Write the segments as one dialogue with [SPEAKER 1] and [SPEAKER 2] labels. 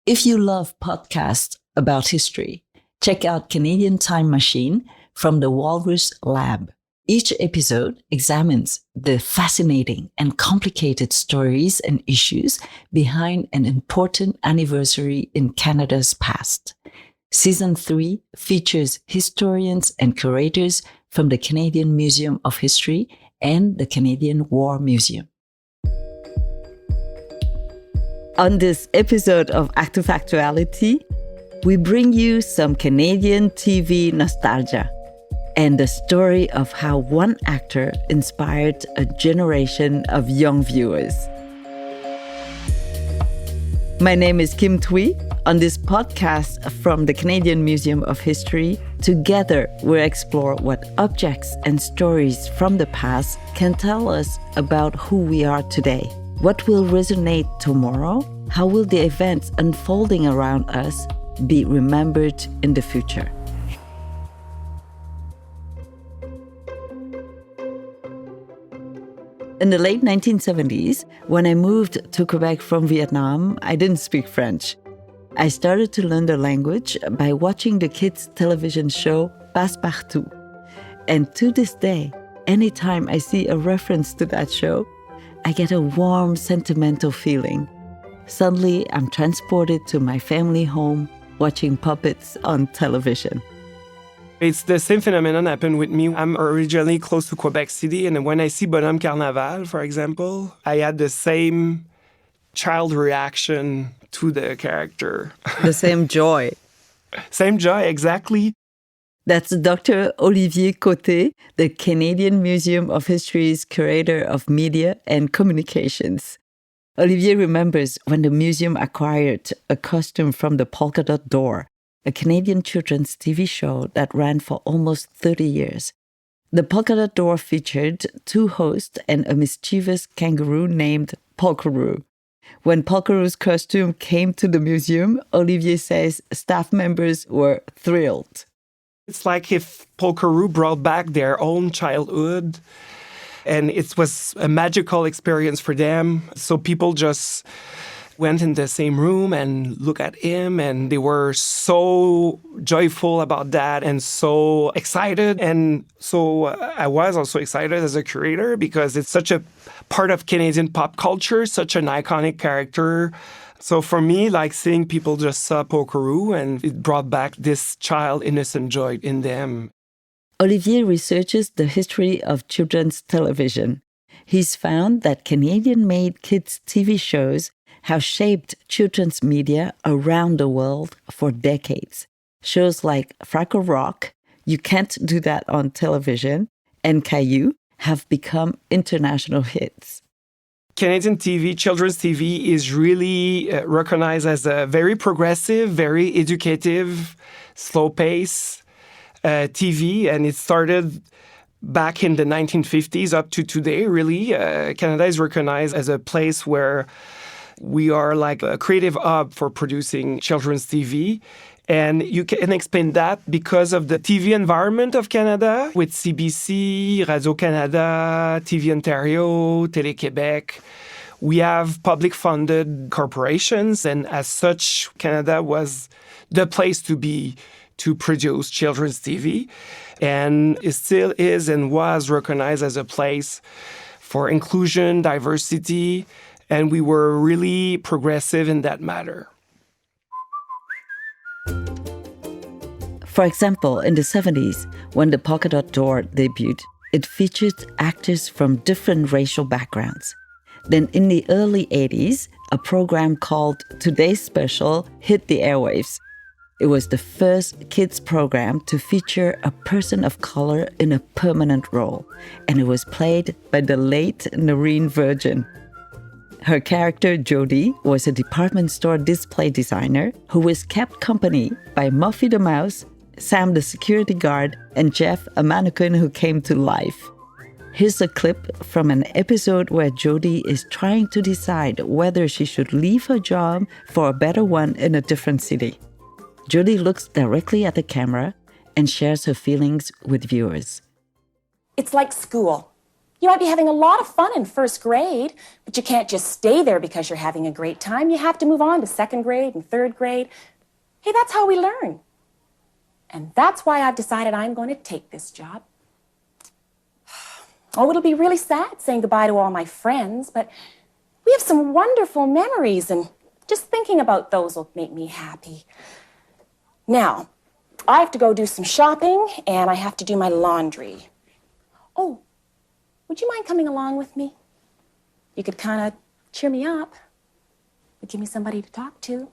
[SPEAKER 1] If you love podcasts about history, check out Canadian Time Machine from the Walrus Lab. Each episode examines the fascinating and complicated stories and issues behind an important anniversary in Canada's past. Season 3 features historians and curators from the Canadian Museum of History and the Canadian War Museum. On this episode of Artifactuality, we bring you some Canadian TV nostalgia and the story of how one actor inspired a generation of young viewers. My name is Kim Thúy. On this podcast from the Canadian Museum of History, together we'll explore what objects and stories from the past can tell us about who we are today. What will resonate tomorrow? How will the events unfolding around us be remembered in the future? In the late 1970s, when I moved to Quebec from Vietnam, I didn't speak French. I started to learn the language by watching the kids' television show Passepartout. And to this day, anytime I see a reference to that show, I get a warm, sentimental feeling. Suddenly, I'm transported to my family home, watching puppets on television.
[SPEAKER 2] It's the same phenomenon happened with me. I'm originally close to Quebec City, and when I see Bonhomme Carnaval, for example, I had the same child reaction to the character.
[SPEAKER 1] The same joy.
[SPEAKER 2] Same joy, exactly.
[SPEAKER 1] That's Dr. Olivier Côté, the Canadian Museum of History's curator of media and communications. Olivier remembers when the museum acquired a costume from the Polka Dot Door, a Canadian children's TV show that ran for almost 30 years. The Polka Dot Door featured two hosts and a mischievous kangaroo named Polkaroo. When Polkaroo's costume came to the museum, Olivier says staff members were thrilled.
[SPEAKER 2] It's like if Polkaroo brought back their own childhood, and it was a magical experience for them. So people just went in the same room and looked at him, and they were so joyful about that and so excited. And so I was also excited as a curator because it's such a part of Canadian pop culture, such an iconic character. So for me, like seeing people just saw Polkaroo, and it brought back this child innocent joy in them.
[SPEAKER 1] Olivier researches the history of children's television. He's found that Canadian-made kids' TV shows have shaped children's media around the world for decades. Shows like Fraggle Rock, You Can't Do That on Television, and Caillou have become international hits.
[SPEAKER 2] Canadian TV, children's TV, is really recognized as a very progressive, very educative, slow-paced TV, and it started back in the 1950s up to today, really. Canada is recognized as a place where we are like a creative hub for producing children's TV. And you can explain that because of the TV environment of Canada with CBC, Radio-Canada, TV Ontario, Télé-Québec. We have public-funded corporations, and as such, Canada was the place to be to produce children's TV. And it still is and was recognized as a place for inclusion, diversity, and we were really progressive in that matter.
[SPEAKER 1] For example, in the 70s, when the Polka Dot Door debuted, it featured actors from different racial backgrounds. Then in the early 80s, a program called Today's Special hit the airwaves. It was the first kids program to feature a person of color in a permanent role, and it was played by the late Nerene Virgin. Her character, Jody, was a department store display designer who was kept company by Muffy the Mouse, Sam the security guard, and Jeff, a mannequin who came to life. Here's a clip from an episode where Jody is trying to decide whether she should leave her job for a better one in a different city. Jody looks directly at the camera and shares her feelings with viewers.
[SPEAKER 3] It's like school. You might be having a lot of fun in first grade, but you can't just stay there because you're having a great time. You have to move on to second grade and third grade. Hey, that's how we learn. And that's why I've decided I'm going to take this job. Oh, it'll be really sad saying goodbye to all my friends, but we have some wonderful memories, and just thinking about those will make me happy. Now, I have to go do some shopping, and I have to do my laundry. Oh, would you mind coming along with me? You could kind of cheer me up. Would give me somebody to talk to.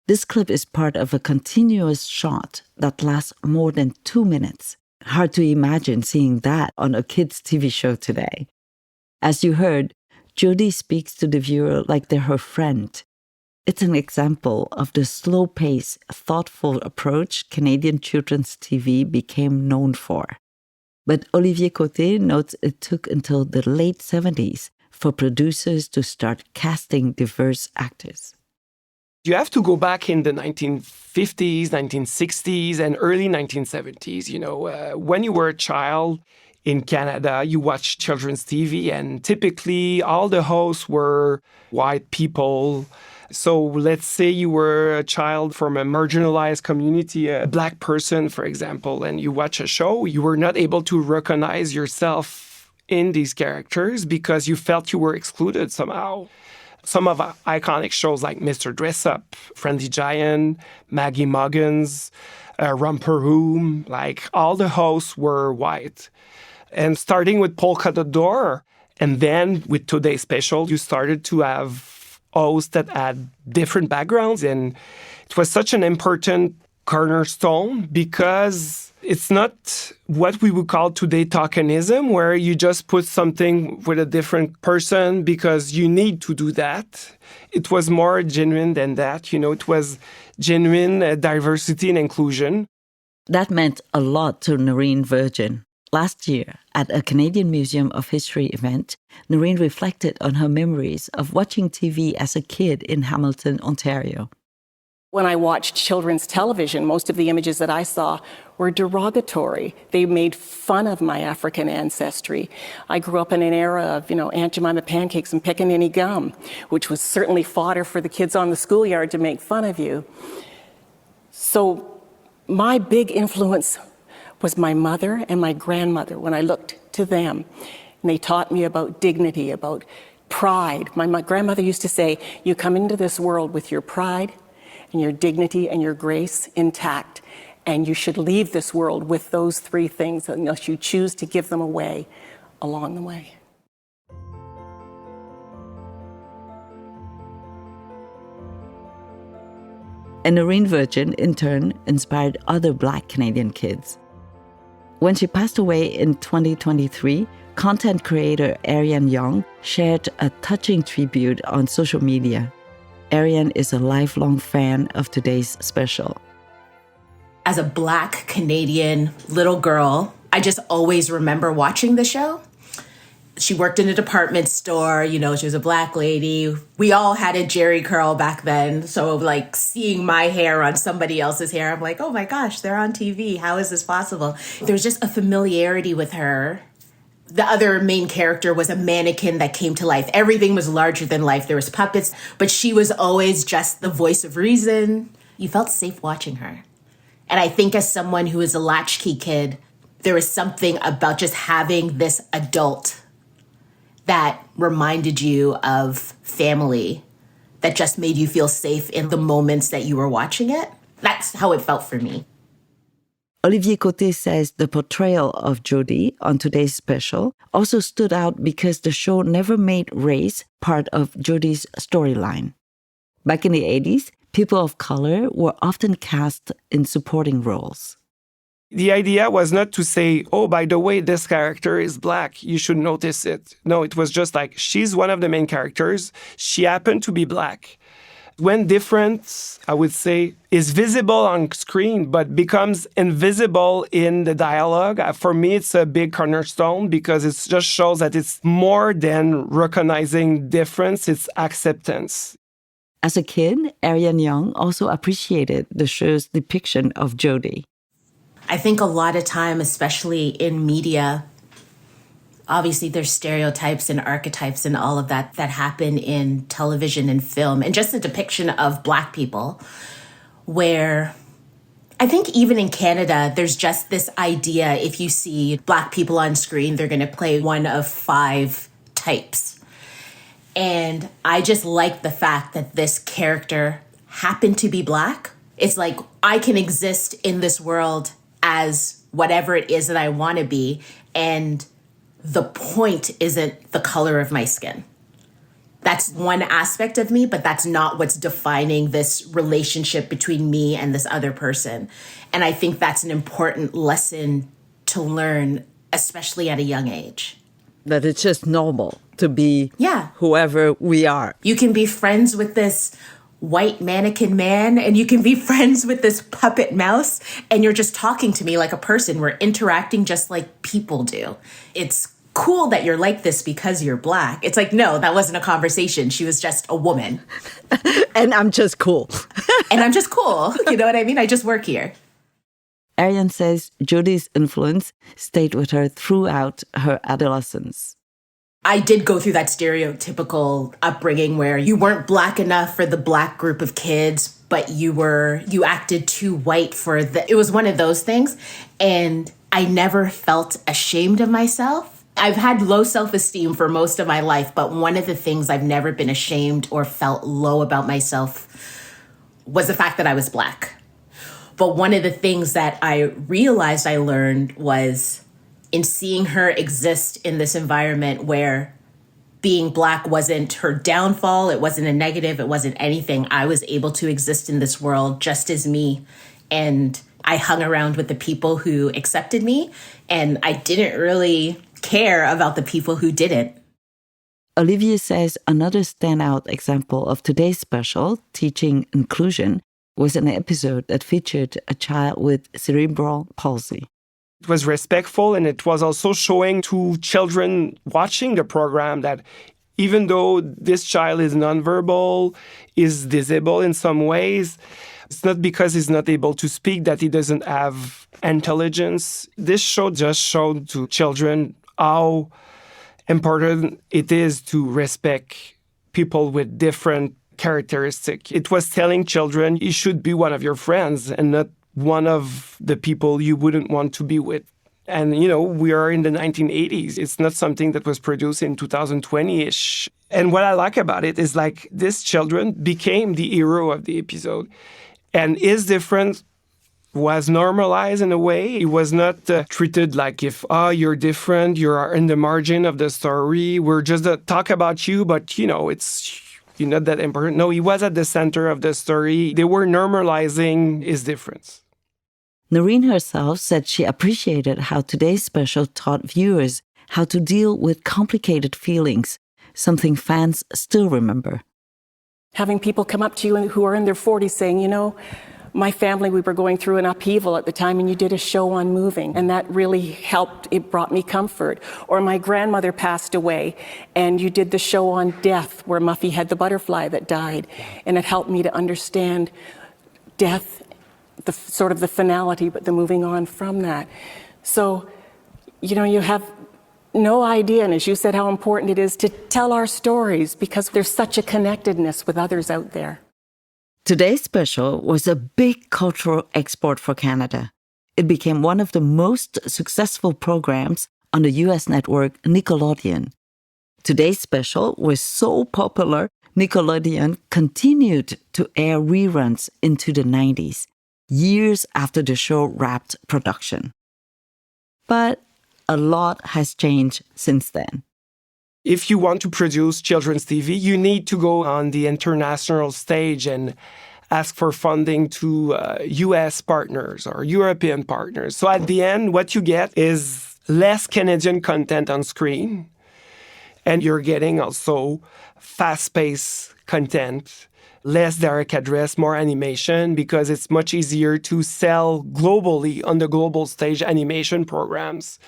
[SPEAKER 1] This clip is part of a continuous shot that lasts more than 2 minutes. Hard to imagine seeing that on a kids' TV show today. As you heard, Jodie speaks to the viewer like they're her friend. It's an example of the slow-paced, thoughtful approach Canadian children's TV became known for. But Olivier Côté notes it took until the late 70s for producers to start casting diverse actors.
[SPEAKER 2] You have to go back in the 1950s, 1960s, and early 1970s. When you were a child in Canada, you watched children's TV, and typically all the hosts were white people. So let's say you were a child from a marginalized community, a black person, for example, and you watch a show, you were not able to recognize yourself in these characters because you felt you were excluded somehow. Some of our iconic shows like Mr. Dress-Up, Friendly Giant, Maggie Muggins, Romper Room, like all the hosts were white. And starting with Polka Dot Door, and then with Today's Special, you started to have hosts that had different backgrounds. And it was such an important cornerstone because it's not what we would call today tokenism, where you just put something with a different person because you need to do that. It was more genuine than that. It was genuine diversity and inclusion.
[SPEAKER 1] That meant a lot to Nerene Virgin. Last year, at a Canadian Museum of History event, Nerene reflected on her memories of watching TV as a kid in Hamilton, Ontario.
[SPEAKER 3] When I watched children's television, most of the images that I saw were derogatory. They made fun of my African ancestry. I grew up in an era of, Aunt Jemima pancakes and pickaninny gum, which was certainly fodder for the kids on the schoolyard to make fun of you. So my big influence was my mother and my grandmother when I looked to them. And they taught me about dignity, about pride. My grandmother used to say, you come into this world with your pride and your dignity and your grace intact. And you should leave this world with those three things unless you choose to give them away along the way.
[SPEAKER 1] And Nerene Virgin, in turn, inspired other Black Canadian kids. When she passed away in 2023, content creator Ariane Young shared a touching tribute on social media. Ariane is a lifelong fan of Today's Special.
[SPEAKER 4] As a Black Canadian little girl, I just always remember watching the show. She worked in a department store, she was a Black lady. We all had a Jerry curl back then. So seeing my hair on somebody else's hair, I'm like, oh my gosh, they're on TV. How is this possible? There's just a familiarity with her. The other main character was a mannequin that came to life. Everything was larger than life. There was puppets, but she was always just the voice of reason. You felt safe watching her. And I think as someone who is a latchkey kid, there was something about just having this adult that reminded you of family, that just made you feel safe in the moments that you were watching it. That's how it felt for me.
[SPEAKER 1] Olivier Côté says the portrayal of Jodie on Today's Special also stood out because the show never made race part of Jodie's storyline. Back in the 80s, people of color were often cast in supporting roles.
[SPEAKER 2] The idea was not to say, oh, by the way, this character is Black, you should notice it. No, it was just like, she's one of the main characters. She happened to be Black. When difference, I would say, is visible on screen, but becomes invisible in the dialogue, for me, it's a big cornerstone because it just shows that it's more than recognizing difference, it's acceptance.
[SPEAKER 1] As a kid, Ariane Young also appreciated the show's depiction of Jodie.
[SPEAKER 4] I think a lot of time, especially in media, Obviously, there's stereotypes and archetypes and all of that happen in television and film, and just the depiction of Black people, where I think even in Canada, there's just this idea if you see Black people on screen, they're going to play one of 5 types. And I just like the fact that this character happened to be Black. It's like I can exist in this world as whatever it is that I want to be, and the point isn't the color of my skin. That's one aspect of me, but that's not what's defining this relationship between me and this other person. And I think that's an important lesson to learn, especially at a young age.
[SPEAKER 1] That it's just normal to be
[SPEAKER 4] Yeah.
[SPEAKER 1] whoever we are.
[SPEAKER 4] You can be friends with this white mannequin man, and you can be friends with this puppet mouse, and you're just talking to me like a person. We're interacting just like people do. It's cool that you're like this because you're Black. It's like, no, that wasn't a conversation. She was just a woman.
[SPEAKER 1] And I'm just cool.
[SPEAKER 4] And I'm just cool. You know what I mean? I just work here.
[SPEAKER 1] Ariane says Jodie's influence stayed with her throughout her adolescence.
[SPEAKER 4] I did go through that stereotypical upbringing where you weren't Black enough for the Black group of kids, but you acted too white for it was one of those things. And I never felt ashamed of myself. I've had low self-esteem for most of my life, but one of the things I've never been ashamed or felt low about myself was the fact that I was Black. But one of the things that I realized I learned was in seeing her exist in this environment where being Black wasn't her downfall, it wasn't a negative, it wasn't anything. I was able to exist in this world just as me. And I hung around with the people who accepted me, and I didn't really care about the people who didn't.
[SPEAKER 1] Olivier says another standout example of today's special, Teaching Inclusion, was an episode that featured a child with cerebral palsy.
[SPEAKER 2] It was respectful, and it was also showing to children watching the program that even though this child is nonverbal, is disabled in some ways, it's not because he's not able to speak that he doesn't have intelligence. This show just showed to children how important it is to respect people with different characteristics. It was telling children you should be one of your friends and not one of the people you wouldn't want to be with. And, we are in the 1980s. It's not something that was produced in 2020-ish. And what I like about it is like these children became the hero of the episode. And his difference was normalized in a way. It was not treated like if, you're different, you're in the margin of the story. We're just talk about you, but, you're not that important. No, he was at the center of the story. They were normalizing his difference.
[SPEAKER 1] Nerene herself said she appreciated how today's special taught viewers how to deal with complicated feelings, something fans still remember.
[SPEAKER 3] Having people come up to you who are in their 40s saying, my family, we were going through an upheaval at the time and you did a show on moving, and that really helped. It brought me comfort. Or my grandmother passed away and you did the show on death where Muffy had the butterfly that died, and it helped me to understand death, the sort of the finality, but the moving on from that. So, you have no idea, and as you said, how important it is to tell our stories because there's such a connectedness with others out there.
[SPEAKER 1] Today's special was a big cultural export for Canada. It became one of the most successful programs on the US network Nickelodeon. Today's special was so popular, Nickelodeon continued to air reruns into the 90s, years after the show wrapped production. But a lot has changed since then.
[SPEAKER 2] If you want to produce children's TV, you need to go on the international stage and ask for funding to US partners or European partners. So at the end, what you get is less Canadian content on screen, and you're getting also fast-paced content, less direct address, more animation, because it's much easier to sell globally on the global stage animation programs.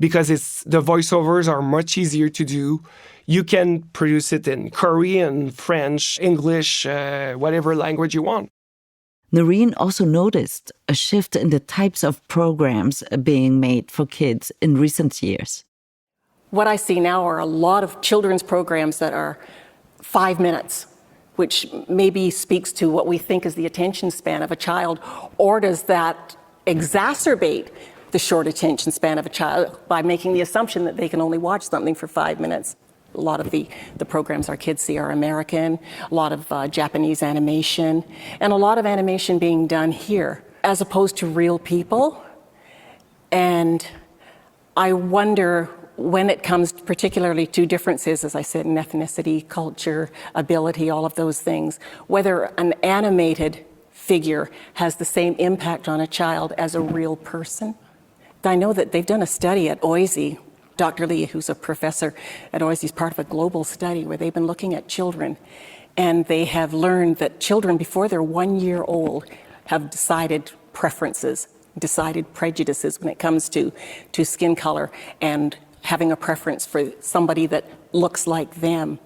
[SPEAKER 2] Because the voiceovers are much easier to do. You can produce it in Korean, French, English, whatever language you want.
[SPEAKER 1] Nerene also noticed a shift in the types of programs being made for kids in recent years.
[SPEAKER 3] What I see now are a lot of children's programs that are 5 minutes, which maybe speaks to what we think is the attention span of a child, or does that exacerbate the short attention span of a child by making the assumption that they can only watch something for 5 minutes? A lot of the programs our kids see are American, a lot of Japanese animation, and a lot of animation being done here, as opposed to real people. And I wonder, when it comes particularly to differences, as I said, in ethnicity, culture, ability, all of those things, whether an animated figure has the same impact on a child as a real person. I know that they've done a study at OISE. Dr. Lee, who's a professor at OISE, is part of a global study where they've been looking at children, and they have learned that children before they're 1 year old have decided preferences, decided prejudices when it comes to skin color and having a preference for somebody that looks like them.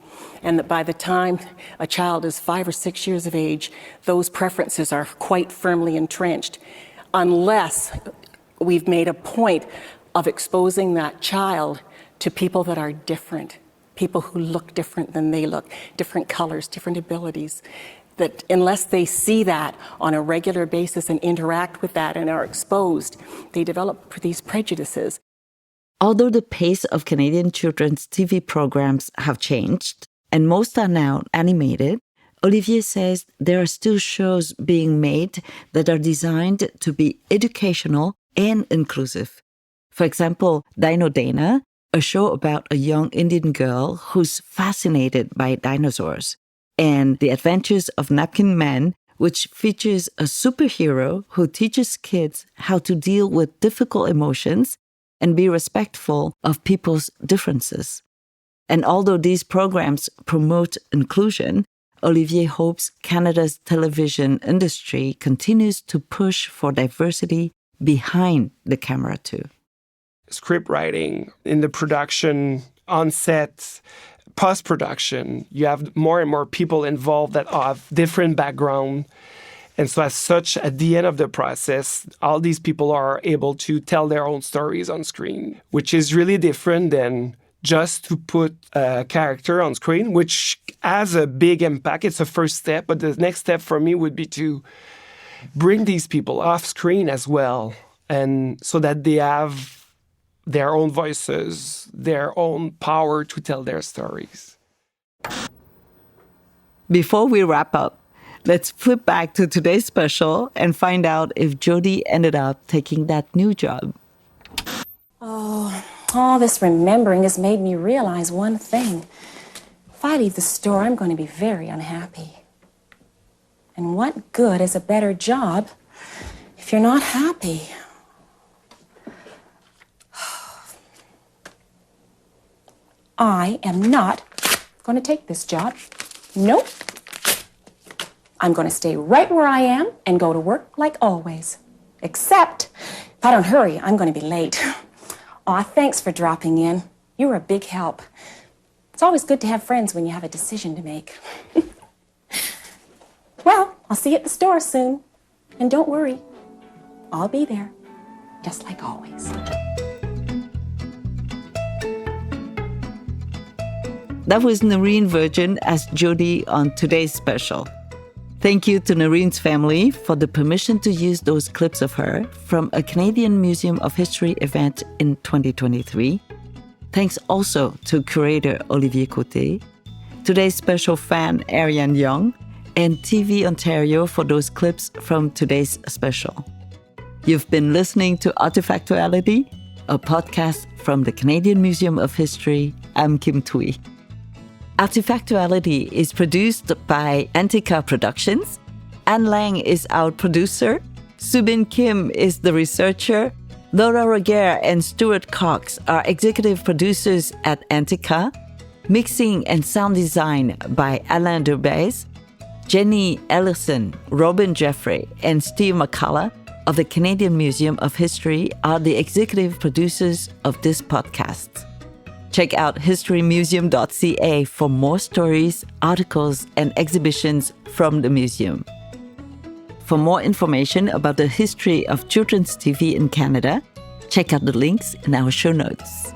[SPEAKER 3] And that by the time a child is 5 or 6 years of age, those preferences are quite firmly entrenched, unless we've made a point of exposing that child to people that are different, people who look different than they look, different colors, different abilities. That unless they see that on a regular basis and interact with that and are exposed, they develop these prejudices.
[SPEAKER 1] Although the pace of Canadian children's TV programs have changed, and most are now animated, Olivier says there are still shows being made that are designed to be educational and inclusive. For example, Dino Dana, a show about a young Indian girl who's fascinated by dinosaurs, and The Adventures of Napkin Man, which features a superhero who teaches kids how to deal with difficult emotions and be respectful of people's differences. And although these programs promote inclusion, Olivier hopes Canada's television industry continues to push for diversity behind the camera too.
[SPEAKER 2] Script writing, in the production, on set, post-production, you have more and more people involved that have different background. And so as such, at the end of the process, all these people are able to tell their own stories on screen, which is really different than just to put a character on screen, which has a big impact. It's a first step, but the next step for me would be to bring these people off screen as well, and so that they have their own voices, their own power to tell their stories.
[SPEAKER 1] Before we wrap up, let's flip back to today's special and find out if Jody ended up taking that new job.
[SPEAKER 5] All this remembering has made me realize one thing. If I leave the store, I'm going to be very unhappy. And what good is a better job if you're not happy? I am not going to take this job. Nope. I'm going to stay right where I am and go to work like always. Except, if I don't hurry, I'm going to be late. Aw, thanks for dropping in. You were a big help. It's always good to have friends when you have a decision to make. Well, I'll see you at the store soon. And don't worry, I'll be there, just like always.
[SPEAKER 1] That was Nerene Virgin as Jody on today's special. Thank you to Nerene's family for the permission to use those clips of her from a Canadian Museum of History event in 2023. Thanks also to curator Olivier Côté, today's special fan Ariane Young, and TV Ontario for those clips from today's special. You've been listening to Artifactuality, a podcast from the Canadian Museum of History. I'm Kim Thúy. Artifactuality is produced by Antica Productions. Anne Lang is our producer. Subin Kim is the researcher. Laura Roguer and Stuart Cox are executive producers at Antica. Mixing and sound design by Alain Derbez. Jenny Ellison, Robin Jeffrey, and Steve McCullough of the Canadian Museum of History are the executive producers of this podcast. Check out historymuseum.ca for more stories, articles, and exhibitions from the museum. For more information about the history of children's TV in Canada, check out the links in our show notes.